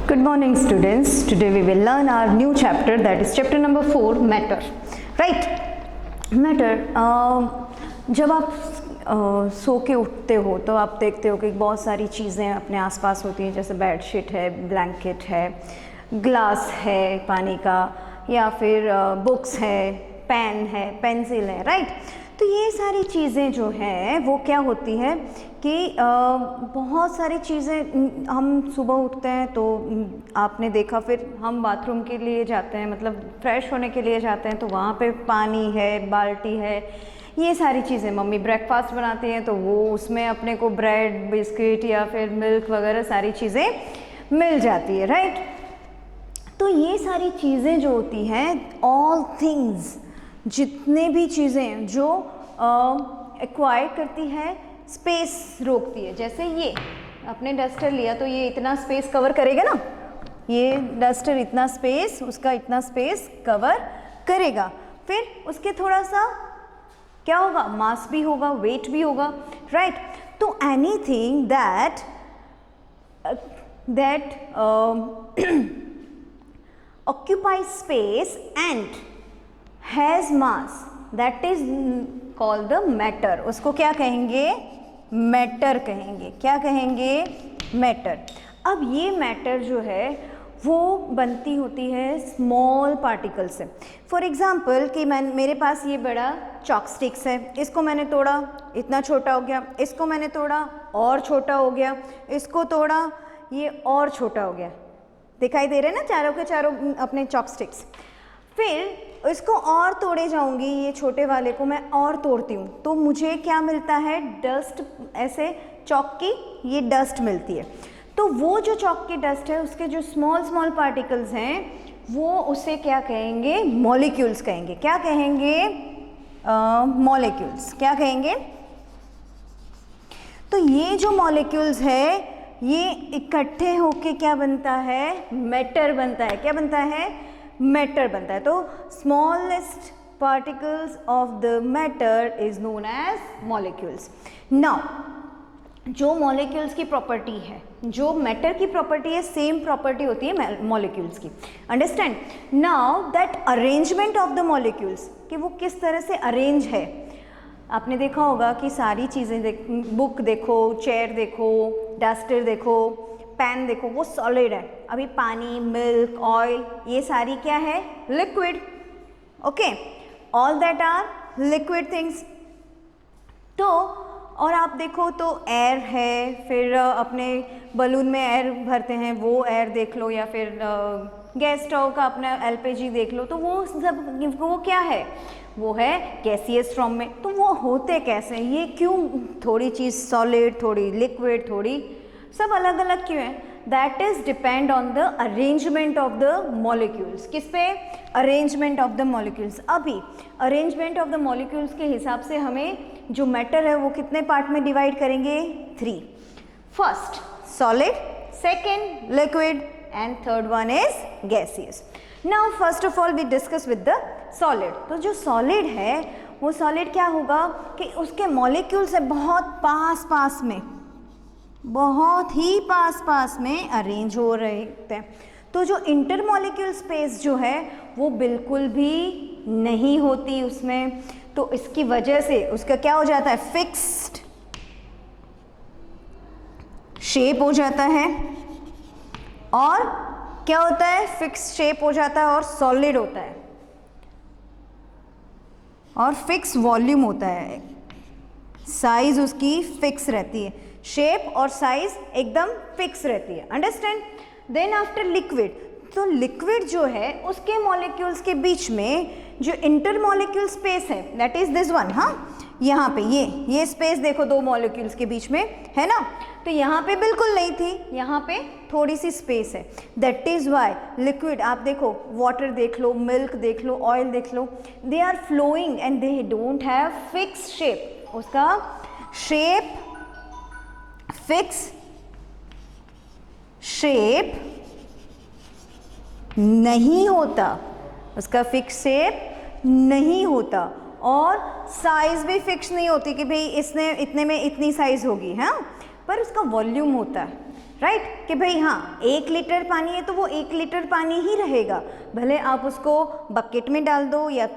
Good morning students. Today we will learn our new chapter, that is chapter number 4, matter. Right? Matter. जब आप सो के उठते हो तो आप देखते हो कि बहुत सारी चीज़ें अपने आसपास होती हैं, जैसे बेडशीट है, ब्लैंकेट है, ग्लास है पानी का, या फिर बुक्स है, पेन है, पेंसिल है. राइट? तो ये सारी चीज़ें जो हैं वो क्या होती है कि बहुत सारी चीज़ें, हम सुबह उठते हैं तो आपने देखा, फिर हम बाथरूम के लिए जाते हैं, मतलब फ्रेश होने के लिए जाते हैं, तो वहाँ पे पानी है, बाल्टी है, ये सारी चीज़ें. मम्मी ब्रेकफास्ट बनाती हैं तो वो उसमें अपने को ब्रेड, बिस्किट या फिर मिल्क वगैरह सारी चीज़ें मिल जाती है. राइट? तो ये सारी चीज़ें जो होती हैं, ऑल थिंग्स, जितने भी चीज़ें जो एक्वायर करती है, स्पेस रोकती है. जैसे ये आपने डस्टर लिया तो ये इतना स्पेस कवर करेगा ना, ये डस्टर इतना स्पेस, उसका इतना स्पेस कवर करेगा. फिर उसके थोड़ा सा क्या होगा, मास भी होगा, वेट भी होगा. राइट? तो anything that occupies space and has mass, that is called the matter. उसको क्या कहेंगे? मैटर कहेंगे. क्या कहेंगे? मैटर. अब ये मैटर जो है वो बनती होती है स्मॉल पार्टिकल से. फॉर एग्जाम्पल कि मेरे पास ये बड़ा चॉक स्टिक्स है, इसको मैंने तोड़ा, इतना छोटा हो गया, इसको मैंने तोड़ा और छोटा हो गया, इसको तोड़ा, ये और छोटा हो गया. दिखाई दे रहे हैं ना चारों के चारों अपने चॉक स्टिक्स. फिर इसको और तोड़े जाऊंगी, ये छोटे वाले को मैं और तोड़ती हूँ तो मुझे क्या मिलता है? डस्ट. ऐसे चॉक की ये डस्ट मिलती है. तो वो जो चॉक की डस्ट है, उसके जो स्मॉल स्मॉल पार्टिकल्स हैं, वो उसे क्या कहेंगे? मॉलिक्यूल्स कहेंगे. क्या कहेंगे? मॉलिक्यूल्स. क्या कहेंगे? तो ये जो मॉलिक्यूल्स है, ये इकट्ठे होके क्या बनता है? मैटर बनता है. क्या बनता है? मैटर बनता है. तो smallest particles of the matter is known as molecules. Now जो मॉलिक्यूल्स की प्रॉपर्टी है, जो मैटर की प्रॉपर्टी है, सेम प्रॉपर्टी होती है मॉलिक्यूल्स की. Understand? Now that arrangement of the molecules, कि वो किस तरह से अरेंज है. आपने देखा होगा कि सारी चीज़ें बुक देखो, चेयर देखो, डस्टर देखो, पेन देखो, वो सॉलिड है. अभी पानी, मिल्क, ऑयल, ये सारी क्या है? Liquid. Okay, all that are liquid things. तो और आप देखो तो एयर है, फिर अपने बलून में एयर भरते हैं, वो एयर देख लो, या फिर गैस स्टोव का अपना एलपीजी देख लो, तो वो सब वो क्या है? वो है गैसियस फॉर्म में. तो वो होते कैसे? ये क्यों थोड़ी चीज़ सॉलिड, थोड़ी लिक्विड, थोड़ी सब अलग अलग क्यों है? That is depend on the arrangement of the molecules. किस पे? Arrangement of the molecules. अभी अरेंजमेंट ऑफ द मॉलिक्यूल्स के हिसाब से हमें जो मैटर है वो कितने पार्ट में डिवाइड करेंगे? 3. First solid, second liquid, and third one is gaseous. Now first of all we discuss with the solid. तो जो सॉलिड है वो सॉलिड क्या होगा कि उसके मॉलिक्यूल्स है बहुत पास पास में, बहुत ही पास पास में अरेंज हो रहे हैं. तो जो इंटरमॉलिक्यूल स्पेस जो है वो बिल्कुल भी नहीं होती उसमें. तो इसकी वजह से उसका क्या हो जाता है? फिक्स्ड शेप हो जाता है. और क्या होता है? फिक्स शेप हो जाता है और सॉलिड होता है, और फिक्स वॉल्यूम होता है. साइज उसकी फिक्स रहती है, शेप और साइज एकदम फिक्स रहती है. अंडरस्टैंड? Then after liquid. तो लिक्विड जो है उसके मॉलिक्यूल्स के बीच में जो इंटरमॉलिक्यूल स्पेस है, दैट इज दिस वन. हाँ, यहाँ पे ये स्पेस देखो, दो मॉलिक्यूल्स के बीच में है ना. तो यहाँ पे बिल्कुल नहीं थी, यहाँ पे थोड़ी सी स्पेस है. दैट इज वाई लिक्विड, आप देखो वाटर देख लो, मिल्क देख लो, ऑयल देख लो, they are flowing and they don't have fix shape. उसका शेप, फिक्स शेप नहीं होता, उसका फिक्स शेप नहीं होता, और साइज भी फिक्स नहीं होती कि भाई इसने इतने में इतनी साइज होगी. हाँ, पर उसका वॉल्यूम होता है. राइट कि भाई हाँ 1 लीटर पानी है तो वो 1 लीटर पानी ही रहेगा, भले आप उसको बकेट में डाल दो या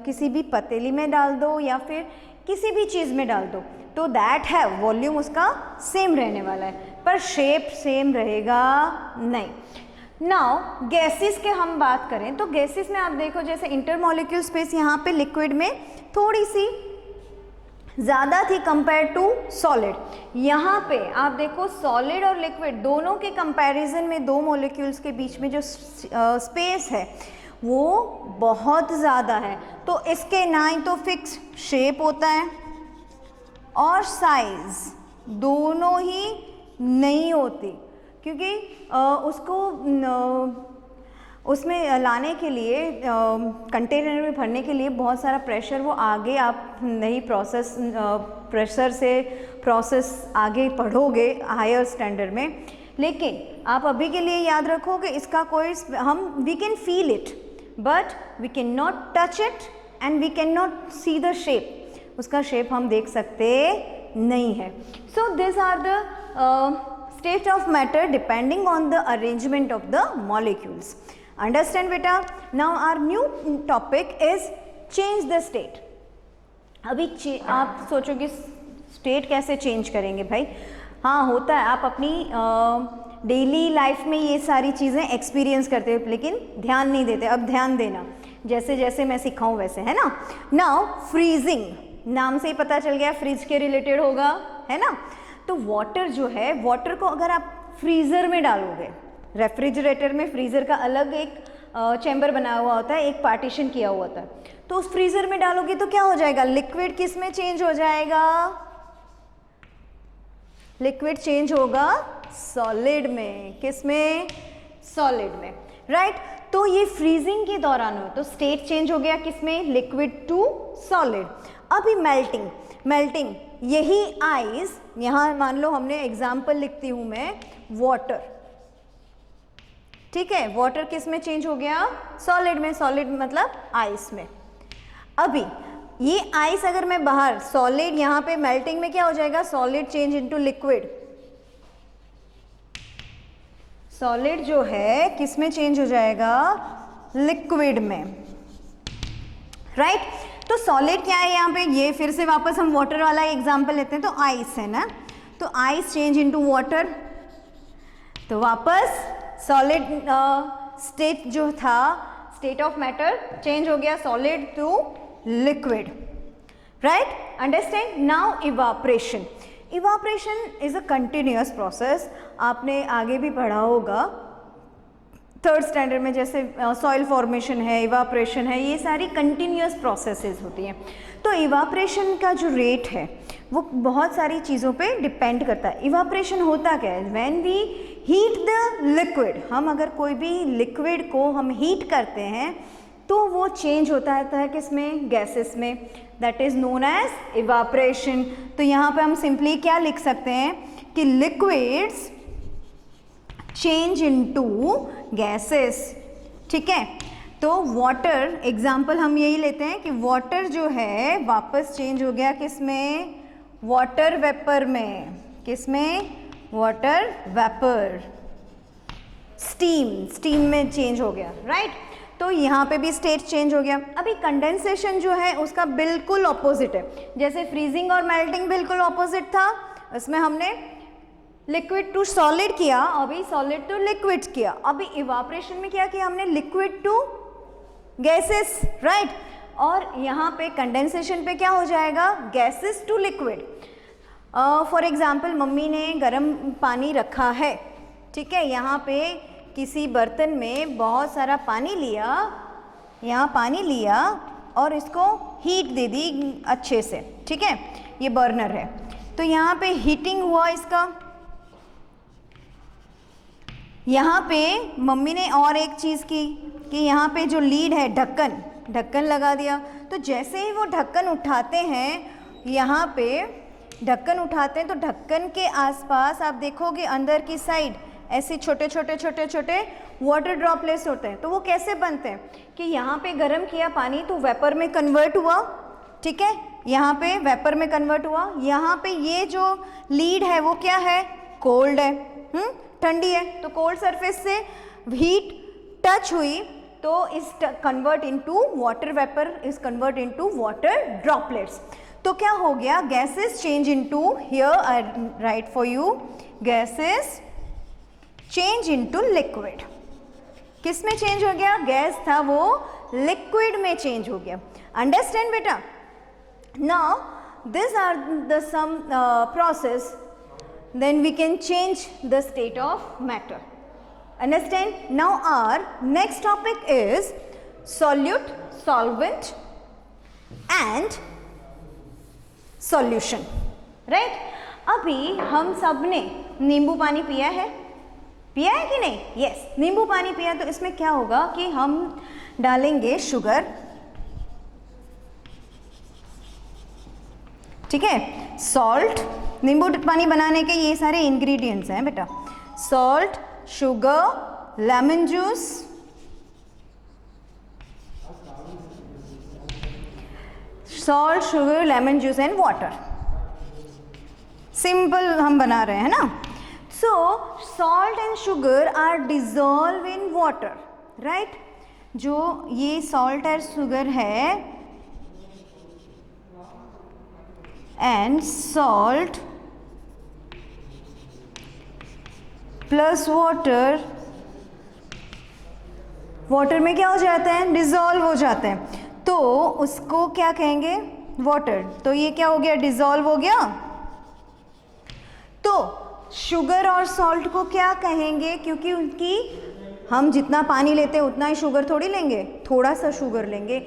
किसी भी पतीली में डाल दो या फिर किसी भी चीज़ में डाल दो, तो दैट है वॉल्यूम उसका सेम रहने वाला है, पर शेप सेम रहेगा नहीं। नाउ गैसेस के हम बात करें तो गैसेस में आप देखो जैसे इंटरमॉलिक्यूल स्पेस यहाँ पे लिक्विड में थोड़ी सी ज़्यादा थी कंपेयर टू सॉलिड। यहाँ पे आप देखो सॉलिड और लिक्विड दोनों के कंपैरिजन में दो मॉलिक्यूल्स के बीच में जो स्पेस है वो बहुत ज़्यादा है, तो इसके ना ही तो फिक्स शेप होता है और साइज दोनों ही नहीं होती, क्योंकि उसमें लाने के लिए कंटेनर में भरने के लिए बहुत सारा प्रेशर वो आगे आप नहीं प्रेशर से प्रोसेस आगे पढ़ोगे हायर स्टैंडर्ड में, लेकिन आप अभी के लिए याद रखो कि इसका कोई we can feel it but we can not touch it and we can not see the shape, उसका शेप हम देख सकते नहीं है। So this are the state of matter depending on the arrangement of the molecules. Understand beta? Now our new topic is change the state. अभी आप सोचोगे state कैसे चेंज करेंगे भाई? हाँ होता है, आप अपनी डेली लाइफ में ये सारी चीज़ें एक्सपीरियंस करते हो लेकिन ध्यान नहीं देते। अब ध्यान देना, जैसे जैसे मैं सिखाऊं वैसे, है ना। नाउ फ्रीजिंग, नाम से ही पता चल गया फ्रिज के रिलेटेड होगा, है ना। तो वाटर जो है, वाटर को अगर आप फ्रीज़र में डालोगे, रेफ्रिजरेटर में फ्रीज़र का अलग एक चैम्बर बनाया हुआ होता है, एक पार्टीशन किया हुआ होता है, तो उस फ्रीज़र में डालोगे तो क्या हो जाएगा, लिक्विड किस में चेंज हो जाएगा, लिक्विड चेंज होगा सॉलिड में। किस में, सॉलिड में, राइट। तो ये फ्रीजिंग के दौरान हो तो स्टेट चेंज हो गया किस में, लिक्विड टू सॉलिड। अभी मेल्टिंग, मेल्टिंग यही आइस, यहाँ मान लो हमने एग्जाम्पल लिखती हूँ मैं वाटर, ठीक है, वाटर किस में चेंज हो गया, सॉलिड में, सॉलिड मतलब आइस में। अभी ये आइस अगर मैं बाहर, सॉलिड यहाँ पे मेल्टिंग में क्या हो जाएगा, solid change into liquid, solid जो है किस में चेंज हो जाएगा, लिक्विड में, राइट। तो सॉलिड क्या है यहाँ पे, ये फिर से वापस हम वाटर वाला एग्जांपल लेते हैं, तो आइस है ना, तो आइस चेंज इनटू वाटर, तो वापस सॉलिड स्टेट जो था, स्टेट ऑफ मैटर चेंज हो गया solid to liquid, right. Understand. Now evaporation, evaporation is a continuous process, आपने आगे भी पढ़ा होगा 3rd स्टैंडर्ड में, जैसे सॉइल फॉर्मेशन है, इवापरेशन है, ये सारी कंटिन्यूअस प्रोसेसेस होती हैं। तो इवापरेशन का जो रेट है वो बहुत सारी चीज़ों पे डिपेंड करता है। इवापरेशन होता क्या है, when we heat the liquid, हम अगर कोई भी लिक्विड को हम हीट करते हैं तो वो चेंज होता है किस में, गैसेस में, that is known as evaporation. तो यहाँ पे हम सिंपली क्या लिख सकते हैं कि लिक्विड्स चेंज इनटू गैसेस, ठीक है। तो वाटर एग्जाम्पल हम यही लेते हैं कि वाटर जो है वापस चेंज हो गया किस में, वाटर वेपर में, किस में, वाटर वेपर। स्टीम, स्टीम में चेंज हो गया, राइट। तो यहाँ पे भी स्टेट चेंज हो गया। अभी कंडेंसेशन जो है उसका बिल्कुल ऑपोजिट है, जैसे फ्रीजिंग और मेल्टिंग बिल्कुल ऑपोजिट था, उसमें हमने लिक्विड टू सॉलिड किया, अभी सॉलिड टू लिक्विड किया। अभी इवापरेशन में क्या किया हमने, लिक्विड टू गैसेस, राइट। और यहाँ पे कंडेंसेशन पे क्या हो जाएगा, gases to liquid. For example mummy ने गर्म पानी रखा है, ठीक है, यहाँ पे किसी बर्तन में बहुत सारा पानी लिया, यहाँ पानी लिया और इसको हीट दे दी अच्छे से, ठीक है, ये बर्नर है, तो यहाँ पे हीटिंग हुआ इसका। यहाँ पे मम्मी ने और एक चीज़ की कि यहाँ पे जो लीड है, ढक्कन, ढक्कन लगा दिया। तो जैसे ही वो ढक्कन उठाते हैं, यहाँ पे ढक्कन उठाते हैं तो ढक्कन के आसपास आप देखोगे अंदर की साइड ऐसे छोटे छोटे छोटे छोटे वाटर ड्रॉपलेट्स होते हैं। तो वो कैसे बनते हैं कि यहाँ पे गर्म किया पानी तो वेपर में कन्वर्ट हुआ, ठीक है, यहाँ पे वेपर में कन्वर्ट हुआ, यहाँ पे ये जो लीड है वो क्या है, कोल्ड है, ठंडी है, तो कोल्ड सरफेस से हीट टच हुई तो is convert into water vapour, is convert into water droplets. तो क्या हो गया, gases change into, here I right for you, gases change into liquid. किस में चेंज हो गया, गैस था वो लिक्विड में चेंज हो गया। अंडरस्टैंड बेटा? Now this are the some process, then we can change the state of matter. Understand? Now our next topic is solute, solvent and solution, right? अभी हम सब ने नींबू पानी पिया है कि नहीं? Yes, नींबू पानी पिया, तो इसमें क्या होगा कि हम डालेंगे शुगर, ठीक है, सॉल्ट, नींबू पानी बनाने के ये सारे इंग्रेडिएंट्स हैं बेटा, salt, sugar, lemon juice, salt, sugar, lemon juice and water. Simple हम बना रहे हैं ना। So salt and sugar are dissolve in water, right? जो ये सॉल्ट और शुगर है and salt plus water, water में क्या हो जाते हैं, डिजॉल्व हो जाते हैं, तो उसको क्या कहेंगे, वाटर। तो ये क्या हो गया, डिजॉल्व हो गया। तो शुगर और सॉल्ट को क्या कहेंगे, क्योंकि उनकी हम जितना पानी लेते हैं उतना ही शुगर थोड़ी लेंगे, थोड़ा सा शुगर लेंगे,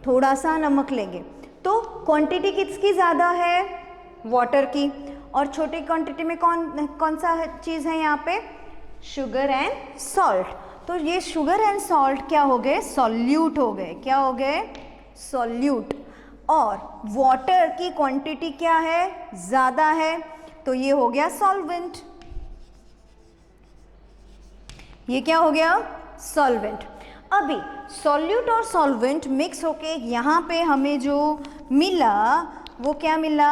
थोड़ा सा नमक लेंगे, तो क्वांटिटी किसकी ज़्यादा है, वाटर की, और छोटी क्वांटिटी में कौन सा चीज़ है यहाँ पे, शुगर एंड सॉल्ट। तो ये शुगर एंड सॉल्ट क्या हो गए, सॉल्यूट हो गए। क्या हो गए, सॉल्यूट। और वाटर की क्वांटिटी क्या है, ज़्यादा है, तो ये हो गया सॉल्वेंट। ये क्या हो गया, सॉल्वेंट। अभी सॉल्यूट और सॉल्वेंट मिक्स होके यहाँ पे हमें जो मिला वो क्या मिला,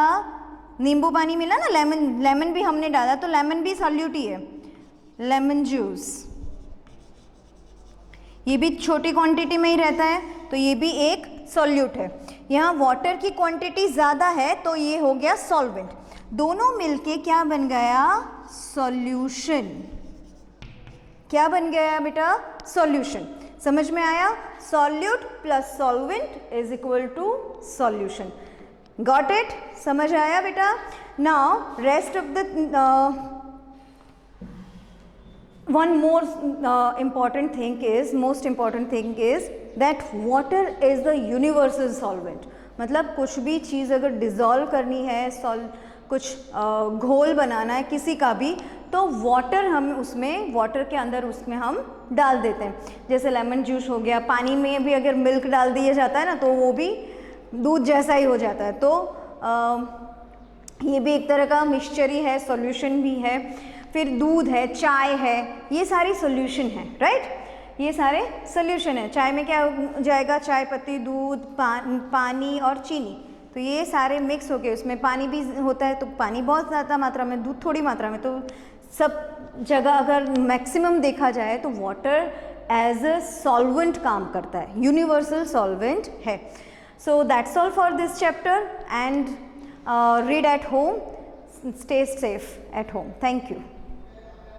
नींबू पानी मिला ना, लेमन भी हमने डाला, तो लेमन भी सॉल्यूट ही है, लेमन जूस। ये भी छोटी क्वांटिटी में ही रहता है, तो ये भी एक सॉल्यूट है। यहाँ वाटर की क्वांटिटी ज़्यादा है, तो ये हो गया सॉल्वेंट। दोनों मिलके क्या बन गया, सॉल्यूशन। क्या बन गया बेटा, सॉल्यूशन। समझ में आया, solute plus solvent is equal to solution. Got it, समझ आया बेटा? Now rest of the one more important thing is, most important thing is that water is the universal solvent। मतलब कुछ भी चीज़ अगर डिज़ोल्व करनी है, कुछ घोल बनाना है किसी का भी, तो वाटर हम उसमें, वाटर के अंदर उसमें हम डाल देते हैं। जैसे लेमन जूस हो गया, पानी में भी अगर मिल्क डाल दिया जाता है ना, तो वो भी दूध जैसा ही हो जाता है। तो ये भी एक तरह का मिक्सचर ही है, सॉल्यूशन भी है। फिर दूध है, चाय है, ये सारी सॉल्यूशन है, राइट? ये सारे सॉल्यूशन है। चाय में क्या हो जाएगा, चाय पत्ती, दूध, पानी और चीनी, तो ये सारे मिक्स होके, उसमें पानी भी होता है, तो पानी बहुत ज़्यादा मात्रा में, दूध थोड़ी मात्रा में, तो सब जगह अगर मैक्सिमम देखा जाए तो वाटर एज अ सॉल्वेंट काम करता है, यूनिवर्सल सॉल्वेंट है। So that's all for this chapter and read at home, stay safe at home. Thank you.